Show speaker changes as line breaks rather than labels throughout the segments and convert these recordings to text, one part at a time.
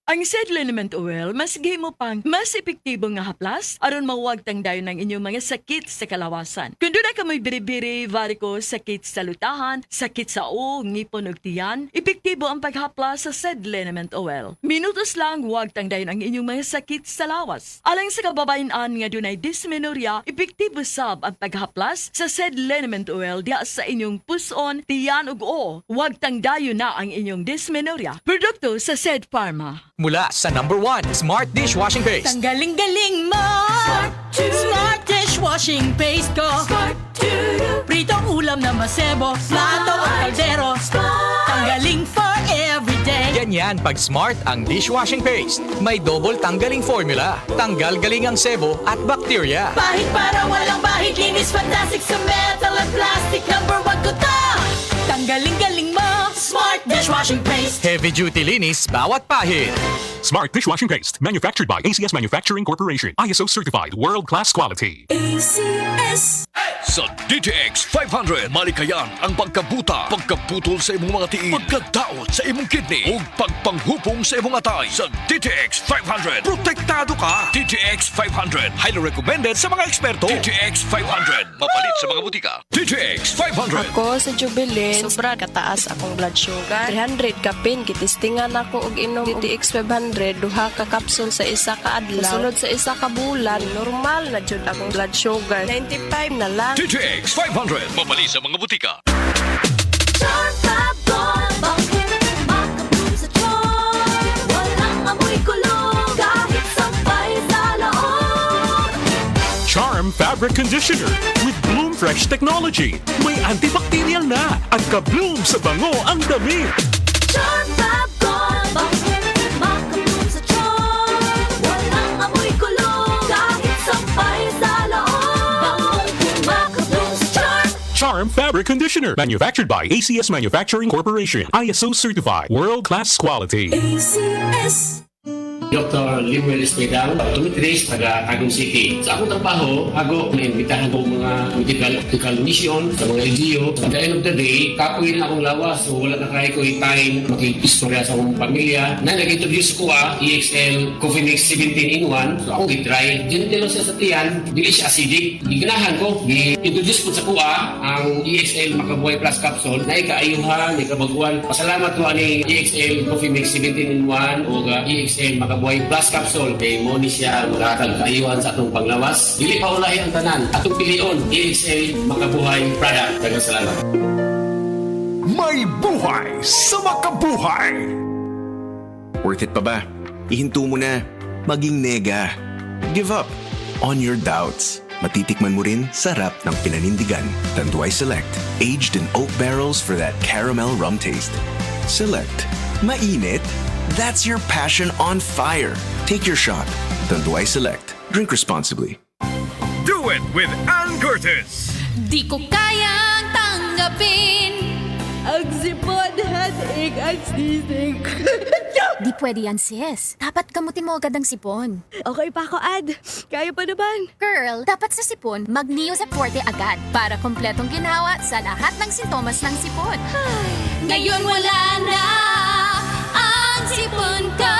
Ang said liniment oil, mas mo pang mas epektibo nga haplas aron mawag tangdayon ng inyong mga sakit sa kalawasan. Kung doon ka may biri-biri, varicose, sakit sa lutahan, sakit sa ngipon ug tiyan, epektibo ang paghaplas sa said liniment oil. Minutos lang wag tangdayon ang inyong mga sakit sa lawas. Alang sa kababayan-an nga dunay dysmenorrhea, epektibo sab ang paghaplas sa said liniment oil diya sa inyong puson, tiyan ug wag tangdayon na ang inyong dysmenorrhea. Produkto sa said Pharma.
Mula sa #1 Smart Dishwashing Paste.
Tanggaling-galing mo! Smart dishwashing paste ko! Pritong ulam na masebo, plato o kaldero. Tanggaling for everyday.
Ganyan pag Smart ang dishwashing paste. May double tanggaling formula. Tanggal galing ang sebo at bakterya.
Bahid para walang bahid, linis fantastic sa metal at plastic. #1 ko to! Tanggaling-galing mo! Smart dishwashing paste.
Heavy duty linis bawat pahid.
Smart Dishwashing Paste, manufactured by ACS Manufacturing Corporation. ISO certified, world-class quality.
ACS.
Sa DTX 500, malikayan ang pagkabuta, pagkaputol sa imong mga tiil, pagkadaot sa imong kidney, ug pagpanghupong sa imong atay. Sa DTX 500, protektado ka. DTX 500, highly recommended sa mga eksperto. DTX 500, mapalit sa mga butika. DTX 500.
Ako sa Jubilee, sobra kataas akong blood sugar. 300 kapin, kitistingan ako og inom DTX 500, duha ka kapsul sa isa ka adlaw. Sunod sa isa ka bulan, normal na jud akong blood sugar. 95 na lang.
DTX 500, mapalit sa mga butika.
Charm Fabric Conditioner with Bloom Fresh Technology. May antibacterial na at ka-bloom sa bango ang damit. Charm Fabric Conditioner, manufactured by ACS Manufacturing Corporation. ISO certified, world-class quality.
Dr. Limuel Espedal, optometrist, taga Tagum City. Sa akong trabaho, ako naimbitahan ko mga medical mission sa mga LGU. At the end of the day, kapoy na akong lawas. So wala na kaya ko time makikistorya sa akong pamilya. Na nag-introduce ko EXL Coffee Mix 17-in-1. So akong i-try. Ginitilo siya sa tiyan, dili siya acidic. Iganahan ko, i-introduce ko sa kuha ang EXL Makabuhay Plus Capsule na ikaayuhan, ikabaguan. Pasalamat ko ani EXL Coffee Mix 17-in-1 o EXL Makabuhay Plus Capsule kay mo ni siya maghatag kaayuhan sa atong panglawas. Dili pa ulahi ang tanan. Atong pilion, EXL Makabuhay product. Daghang salamat.
May buhay sa makabuhay!
Worth it pa ba? Ihinto mo na. Maging nega. Give up on your doubts. Matitikman mo rin sarap ng pinanindigan. Tanduay Select. Aged in oak barrels for that caramel rum taste. Select. Mainit? That's your passion on fire. Take your shot. Tanduay Select. Drink responsibly.
Do it with Ann Curtis.
Di ko kayang tanggapin
Ang sipon, headache, ang sisig.
Di pwede yan, sis. Dapat gamutin mo agad ang sipon.
Okay pa ako, Ad. Kaya pa naman.
Girl, dapat sa sipon, mag-Neosep Forte agad para kompletong ginawa sa lahat ng sintomas ng sipon. Ngayon wala na ang sipon ko.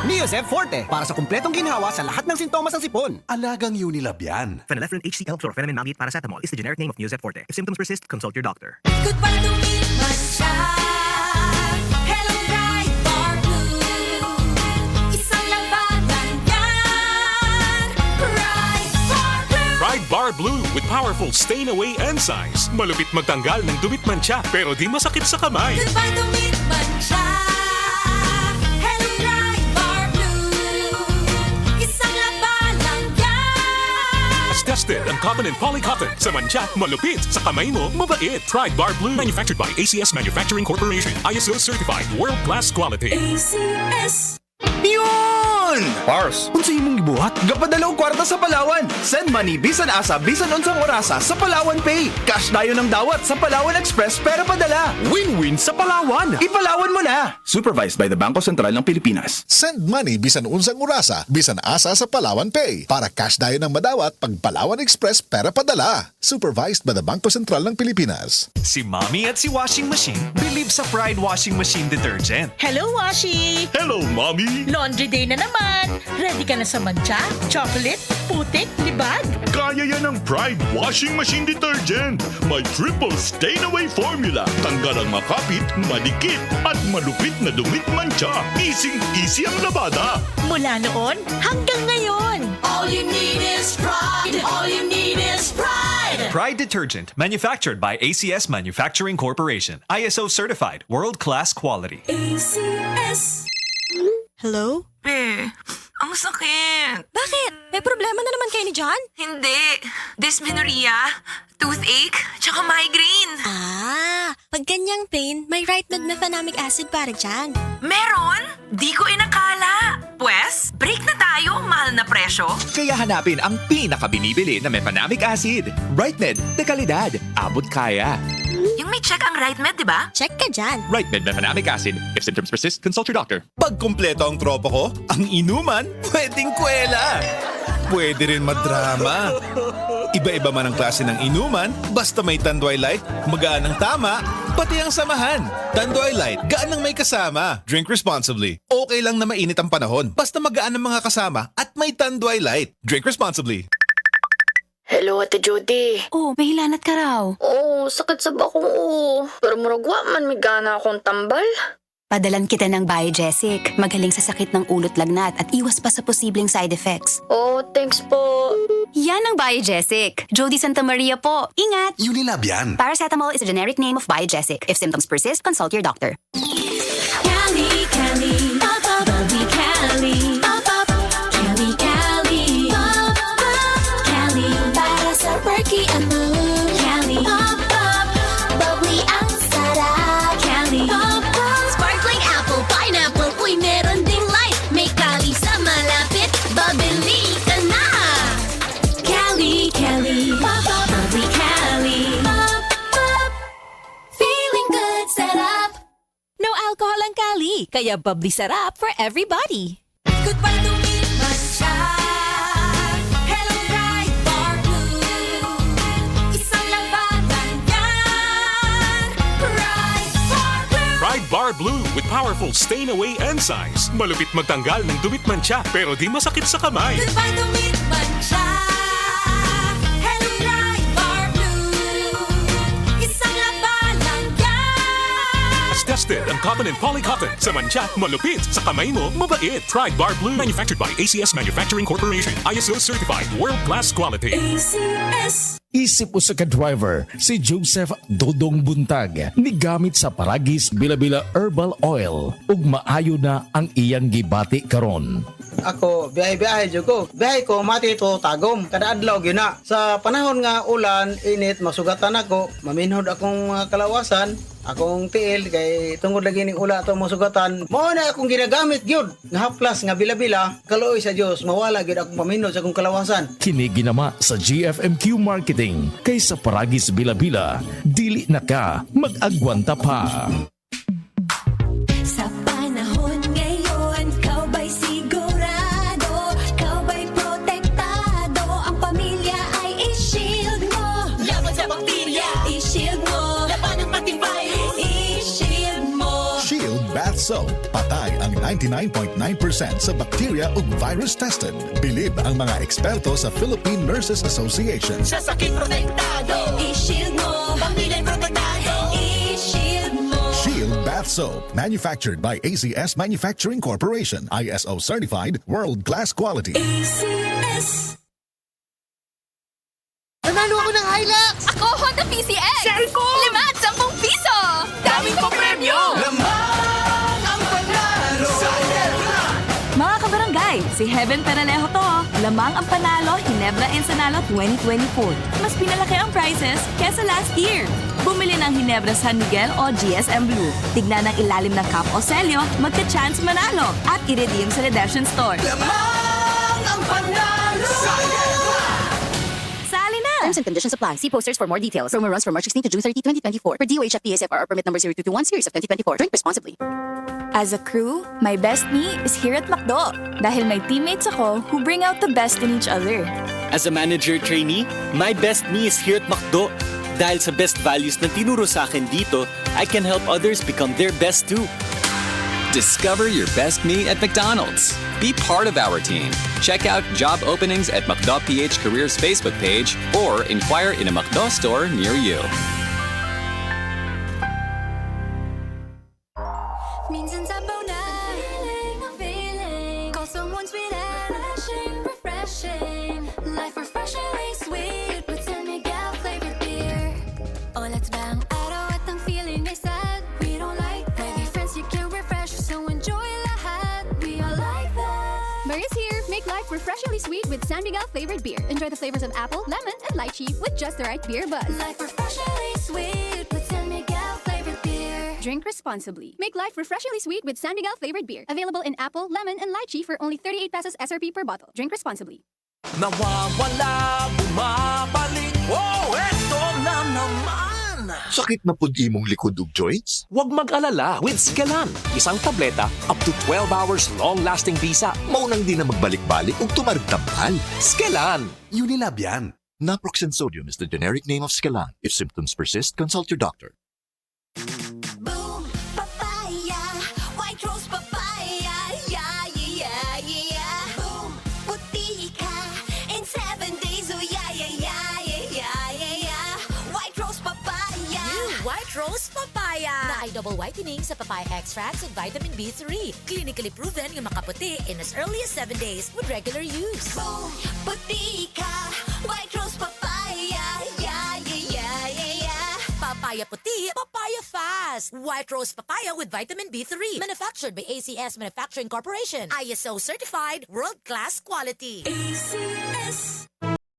Neosep Forte para sa kumpletong ginhawa sa lahat ng sintomas ng sipon.
Alagang Unilab yan.
Phenylephrine HCl Chlorpheniramine Maleate Paracetamol is the generic name of Neosep Forte. If symptoms persist, consult your doctor.
Goodbye to me, Masha. Hello, bright bar blue. Isang labanan yan. Bright bar blue.
Pride Bar Blue with powerful stain-away enzymes. Malupit magtanggal ng dumit mancha pero di masakit sa kamay.
Goodbye to me, Masha. Hello, bright bar blue. Isang labanan yan.
As tested ang cotton and polycotton. Sa mancha, malupit. Sa kamay mo, mabait. Pride Bar Blue, manufactured by ACS Manufacturing Corporation. ISO certified, world-class quality.
ACS.
Yun!
Ron!
Pars, unsay imong gibuhat?
Gapadalaw kwarta sa Palawan. Send money bisan asa bisan unsang orasa sa Palawan Pay. Cash dayon ng dawat sa Palawan Express pero padala.
Win-win sa Palawan.
Ipalawan mo na. Supervised by the Bangko Sentral ng Pilipinas.
Send money bisan unsang orasa, bisan asa sa Palawan Pay. Para cash dayon ng madawat pag Palawan Express pera padala. Supervised by the Bangko Sentral ng Pilipinas.
Si Mommy at si Washing Machine believe sa Pride Washing Machine Detergent.
Hello, Washi!
Hello, Mommy!
Laundry day na naman! Ready ka na sa mancha, chocolate, putik, libag?
Kaya yan ang Pride Washing Machine Detergent. May triple stain-away formula. Tanggal ang makapit, madikit, at malupit na dumit mancha. Easy ang labada.
Mula noon hanggang ngayon.
All you need is pride. All you need is pride.
Pride Detergent, manufactured by ACS Manufacturing Corporation. ISO certified, world-class quality.
ACS.
Hello?
Ang sakit.
Bakit? May problema na naman kayo ni John?
Hindi. Dysmenorrhea, toothache, tsaka migraine.
Pag ganyang pain, may right mefenamic acid para dyan.
Meron? Di ko inakala. Pwes, break na tayo, mahal na presyo.
Kaya hanapin ang pinakabinibili na mefenamic acid. RightMed de kalidad. Abot kaya.
Yung may check ang RightMed, di ba?
Check ka dyan.
RightMed mefenamic acid. If symptoms persist, consult your doctor.
Pag kumpleto ang tropa ko, ang inuman, pwedeng kwela. Pwede rin madrama. Iba-iba man ang klase ng inuman, basta may Tanduay Light, magaan ang tama, pati ang samahan. Tanduay Light, gaan ang may kasama. Drink responsibly. Okay lang na mainit ang panahon, basta magaan ang mga kasama at may Tanduay Light. Drink responsibly.
Hello, Ate Judy.
Oh, may hilanat ka raw.
Oo, sakit sa bakong pero muragwa man may gana akong tambal.
Padalan kita ng Biogesic. Magaling sa sakit ng ulot lagnat at iwas pa sa posibleng side effects.
Oh, thanks po.
Yan ang Biogesic. Jody Santa Maria po. Ingat!
Unilab yan.
Paracetamol is a generic name of Biogesic. If symptoms persist, consult your doctor.
Cali, Cali, pop up, Bobby Cali, pop up, Cali, Cali, pop up, Cali, para sa perky and moon, Cali, pop up, bubbly ang sarap, Cali, pop up, sparkling apple, pineapple, uy meron ding light, may Cali sa malapit, babili ka na, Cali, Cali, pop up, bubbly Cali, pop up, feeling good, sarap.
No alcohol ang Cali, kaya bubbly sarap for everybody.
Goodbye to meet mancha. Hello, bright bar blue. Isang labanan yan. Bright bar blue.
Pride Bar Blue with powerful stain-away enzymes. Malupit magtanggal ng dumit mancha pero di masakit sa kamay.
Goodbye to meet mancha. Hello, bright bar blue. Isang labanan yan.
As tested ang cotton and polycotton. Sa mancha, malupit. Sa kamay mo, mabait. Pride Bar Blue. Manufactured by ACS Manufacturing Corporation. ISO certified. World-class quality.
ACS.
Isip usa ka driver si Joseph Dodong Buntag ni gamit sa Paragis Bila-Bila Herbal Oil ug maayo na ang iyang gibati karon.
Ako, biyahe-biyahe jud ko. Biyahe ko mati to tagom. Kada adlaw gyud na. Sa panahon nga ulan, init, masugatan ako, maminhod akong kalawasan, akong tiil kay tungod lagi ning ula to masugatan. Mao na akong ginagamit gyud nga haplas nga bila-bila. Kaluoy sa Dios, mawala gyud akong paminhod sa akong kalawasan.
Kini ginama sa GFMQ Marketing kay sa Paragis Bila-Bila, dili na ka mag-agwanta pa.
Sa panahon ngayon, kau ba'y sigurado? Kau ba'y protektado? Ang pamilya ay i-shield mo. Laban sa bakterya, i-shield mo. Laban ng pati virus, i-shield mo.
Shield Bath Soap. Patay ang 99.9% sa bacteria ug virus tested. Bilib ang mga eksperto sa Philippine Nurses Association.
Sa sakit protektado, i-shield mo. Pamilya protektado, i-shield mo.
Shield Bath Soap. Manufactured by ACS Manufacturing Corporation. ISO certified. World-class quality.
ACS.
Nanalo ako ng Hilux! Ako, Honda PCX! Cellphone! 5 at 10 piso! Daming pa premyo!
Lamang ang panalo sa
Mga kabarangay, si Heaven Peralejo to. Lamang ang panalo, Ginebra Ensenada 2024. Mas pinalaki ang prizes kesa last year.
Bumili ng Ginebra San Miguel o GSM Blue. Tignan ang ilalim ng cup o selyo, magka-chance manalo at i-redeem sa redemption store. Sali na!
Terms and conditions apply. See posters for more details. Promo runs from March 16 to June 30, 2024. Per DOH at PSFR permit number 0221 series of 2024. Drink responsibly.
As a crew, my best me is here at McDo. Dahil may teammates ako who bring out the best in each other.
As a manager trainee, my best me is here at McDo. Dahil sa best values na tinuro sa akin dito, I can help others become their best too.
Discover your best me at McDonald's. Be part of our team. Check out job openings at McDo.ph Careers Facebook page or inquire in a McDo store near you.
Minsan sabaw na ang feeling. Call someone sweet and refreshing. Life refreshingly sweet with San Miguel flavored beer. Oh, let's bang araw at ang feeling ay sad. We don't like that. Maybe friends you can refresh, so enjoy lahat. We all like that.
Beer is here. Make life refreshingly sweet with San Miguel flavored beer. Enjoy the flavors of apple, lemon, and lychee with just the right beer buzz.
Life refreshingly sweet with San Miguel flavored beer.
Drink responsibly. Make life refreshingly sweet with San Miguel flavored beer. Available in apple, lemon, and lychee for only 38 pesos SRP per bottle. Drink responsibly.
Nawawala, bumabalik. Oh, eto na naman!
Sakit na pud imong likod ug joints?
Huwag mag-alala with Scalan. Isang tableta, up to 12 hours long-lasting bisa.
Maunang di na magbalik-balik ug tumarigtampal.
Scalan!
Unilab yan. Naproxen sodium is the generic name of Scalan. If symptoms persist, consult your doctor.
Boom, papaya, white rose papaya, yeah, yeah, yeah. Boom, puti ka in 7 days, oh yeah, yeah, yeah, yeah, yeah, yeah. White rose papaya.
New White Rose Papaya. Na ay double whitening sa papaya extracts and vitamin B3. Clinically proven yung makaputi in as early as 7 days with regular use.
Boom, puti ka, white rose papaya, yeah, yeah, yeah, yeah, yeah.
Papaya puti, papaya fast. White Rose Papaya with vitamin B3. Manufactured by ACS Manufacturing Corporation. ISO certified, world-class quality.
ACS.